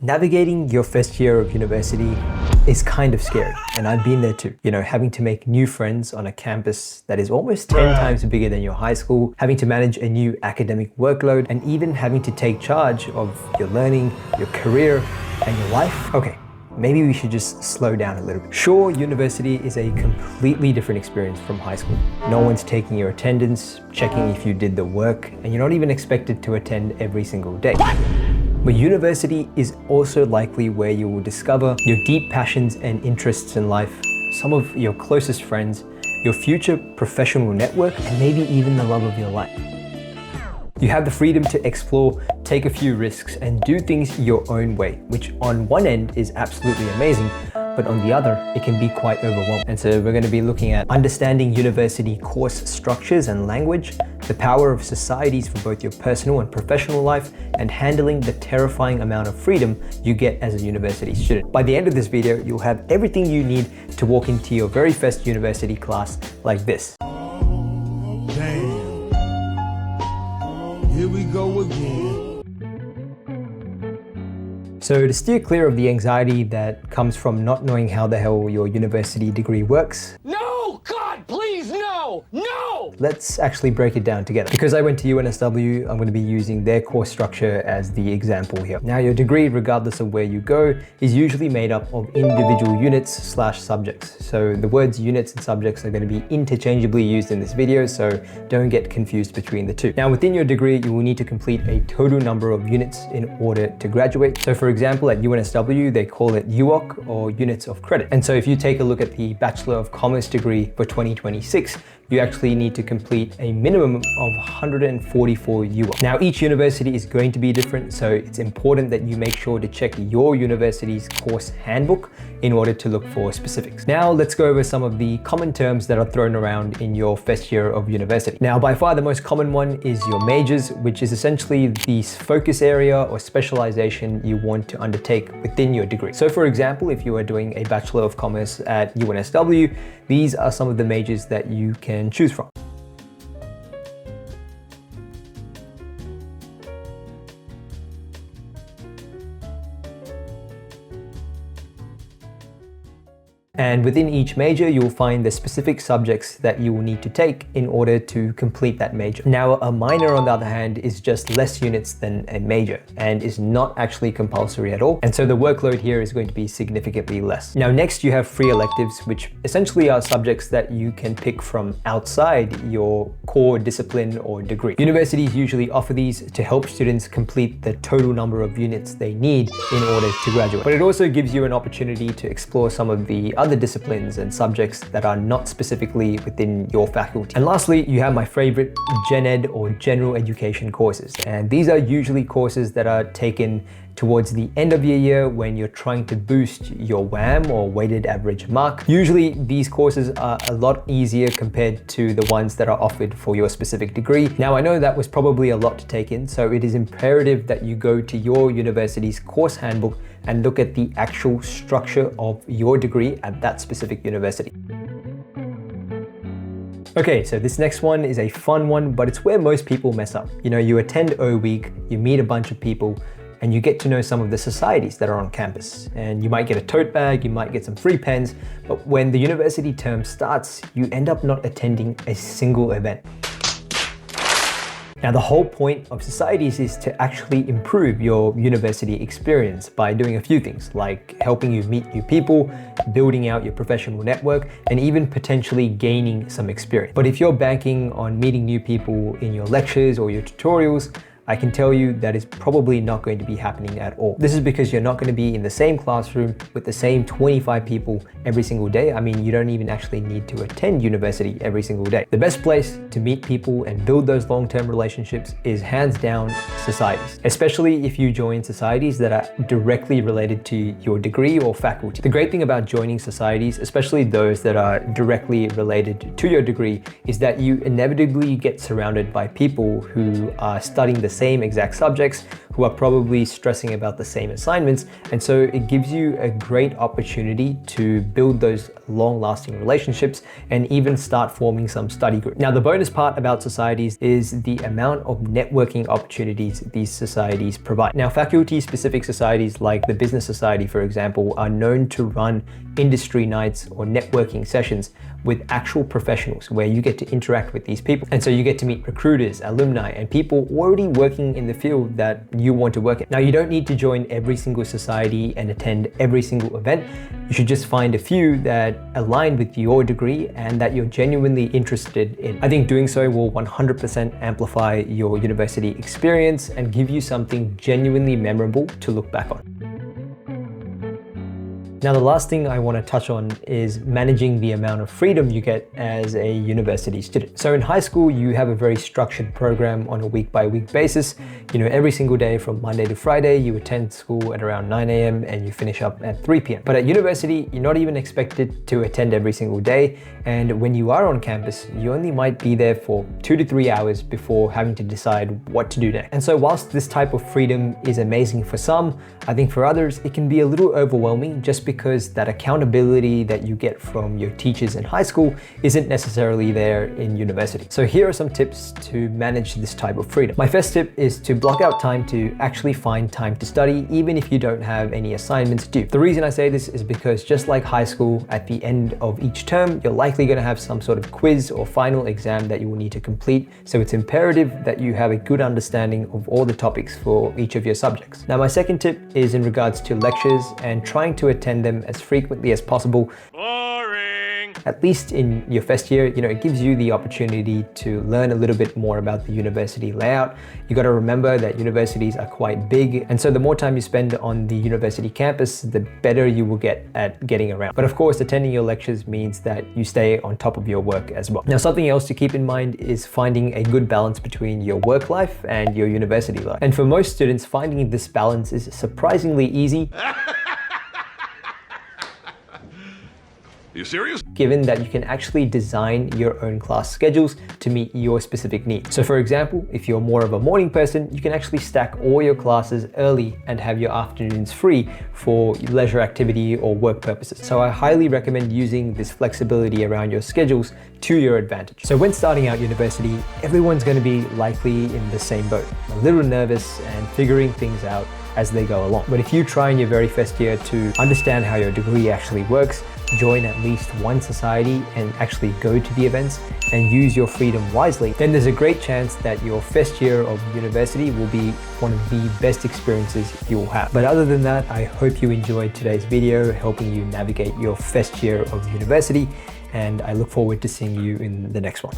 Navigating your first year of university is kind of scary, and I've been there too. You know, having to make new friends on a campus that is almost 10 times bigger than your high school, having to manage a new academic workload, and even having to take charge of your learning, your career, and your life. Okay, maybe we should just slow down a little bit. Sure, university is a completely different experience from high school. No one's taking your attendance, checking if you did the work, and you're not even expected to attend every single day. But university is also likely where you will discover your deep passions and interests in life, some of your closest friends, your future professional network, and maybe even the love of your life. You have the freedom to explore, take a few risks, and do things your own way, which on one end is absolutely amazing, but on the other, it can be quite overwhelming. And so we're going to be looking at understanding university course structures and language, the power of societies for both your personal and professional life, and handling the terrifying amount of freedom you get as a university student. By the end of this video, you'll have everything you need to walk into your very first university class like this. Damn. Here we go again. So to steer clear of the anxiety that comes from not knowing how the hell your university degree works, No! God, please, no! No! let's actually break it down together. Because I went to UNSW, I'm going to be using their course structure as the example here. Now, your degree, regardless of where you go, is usually made up of individual units/subjects. So the words units and subjects are going to be interchangeably used in this video, so don't get confused between the two. Now, within your degree, you will need to complete a total number of units in order to graduate. So for example, at UNSW, they call it UOC, or units of credit. And so if you take a look at the Bachelor of Commerce degree for 2026, you actually need to complete a minimum of 144 UOC. Now, each university is going to be different, so it's important that you make sure to check your university's course handbook in order to look for specifics. Now, let's go over some of the common terms that are thrown around in your first year of university. Now, by far the most common one is your majors, which is essentially the focus area or specialization you want to undertake within your degree. So for example, if you are doing a Bachelor of Commerce at UNSW, these are some of the majors that you can choose from. And within each major, you'll find the specific subjects that you will need to take in order to complete that major. Now, a minor, on the other hand, is just less units than a major and is not actually compulsory at all. And so the workload here is going to be significantly less. Now, next you have free electives, which essentially are subjects that you can pick from outside your core discipline or degree. Universities usually offer these to help students complete the total number of units they need in order to graduate. But it also gives you an opportunity to explore some of the other disciplines and subjects that are not specifically within your faculty. And lastly, you have my favorite Gen Ed or general education courses. And these are usually courses that are taken towards the end of your year when you're trying to boost your WAM or weighted average mark. Usually these courses are a lot easier compared to the ones that are offered for your specific degree. Now, I know that was probably a lot to take in, so it is imperative that you go to your university's course handbook and look at the actual structure of your degree at that specific university. Okay, so this next one is a fun one, but it's where most people mess up. You know, you attend O Week, you meet a bunch of people, and you get to know some of the societies that are on campus. And you might get a tote bag, you might get some free pens, but when the university term starts, you end up not attending a single event. Now, the whole point of societies is to actually improve your university experience by doing a few things, like helping you meet new people, building out your professional network, and even potentially gaining some experience. But if you're banking on meeting new people in your lectures or your tutorials, I can tell you that is probably not going to be happening at all. This is because you're not going to be in the same classroom with the same 25 people every single day. I mean, you don't even actually need to attend university every single day. The best place to meet people and build those long-term relationships is hands down societies, especially if you join societies that are directly related to your degree or faculty. The great thing about joining societies, especially those that are directly related to your degree, is that you inevitably get surrounded by people who are studying the same exact subjects, who are probably stressing about the same assignments. And so it gives you a great opportunity to build those long-lasting relationships and even start forming some study groups. Now, the bonus part about societies is the amount of networking opportunities these societies provide. Now, faculty-specific societies like the Business Society, for example, are known to run industry nights or networking sessions with actual professionals where you get to interact with these people. And so you get to meet recruiters, alumni, and people already working in the field that you want to work in. Now, you don't need to join every single society and attend every single event. You should just find a few that align with your degree and that you're genuinely interested in. I think doing so will 100% amplify your university experience and give you something genuinely memorable to look back on. Now, the last thing I want to touch on is managing the amount of freedom you get as a university student. So in high school, you have a very structured program on a week-by-week basis. You know, every single day from Monday to Friday, you attend school at around 9 a.m. and you finish up at 3 p.m. But at university, you're not even expected to attend every single day. And when you are on campus, you only might be there for 2 to 3 hours before having to decide what to do next. And so whilst this type of freedom is amazing for some, I think for others, it can be a little overwhelming just because that accountability that you get from your teachers in high school isn't necessarily there in university. So here are some tips to manage this type of freedom. My first tip is to block out time to actually find time to study, even if you don't have any assignments due. The reason I say this is because just like high school, at the end of each term, you're likely going to have some sort of quiz or final exam that you will need to complete. So it's imperative that you have a good understanding of all the topics for each of your subjects. Now, my second tip is in regards to lectures and trying to attend them as frequently as possible. Boring. At least in your first year, you know, it gives you the opportunity to learn a little bit more about the university layout. You got to remember that universities are quite big, and so the more time you spend on the university campus, the better you will get at getting around. But of course, attending your lectures means that you stay on top of your work as well. Now, something else to keep in mind is finding a good balance between your work life and your university life. And for most students, finding this balance is surprisingly easy. Are you serious? Given that you can actually design your own class schedules to meet your specific needs. So for example, if you're more of a morning person, you can actually stack all your classes early and have your afternoons free for leisure activity or work purposes. So I highly recommend using this flexibility around your schedules to your advantage. So when starting out university, everyone's going to be likely in the same boat, a little nervous and figuring things out as they go along. But if you try in your very first year to understand how your degree actually works, join at least one society and actually go to the events and use your freedom wisely, then there's a great chance that your first year of university will be one of the best experiences you will have. But other than that, I hope you enjoyed today's video helping you navigate your first year of university, and I look forward to seeing you in the next one.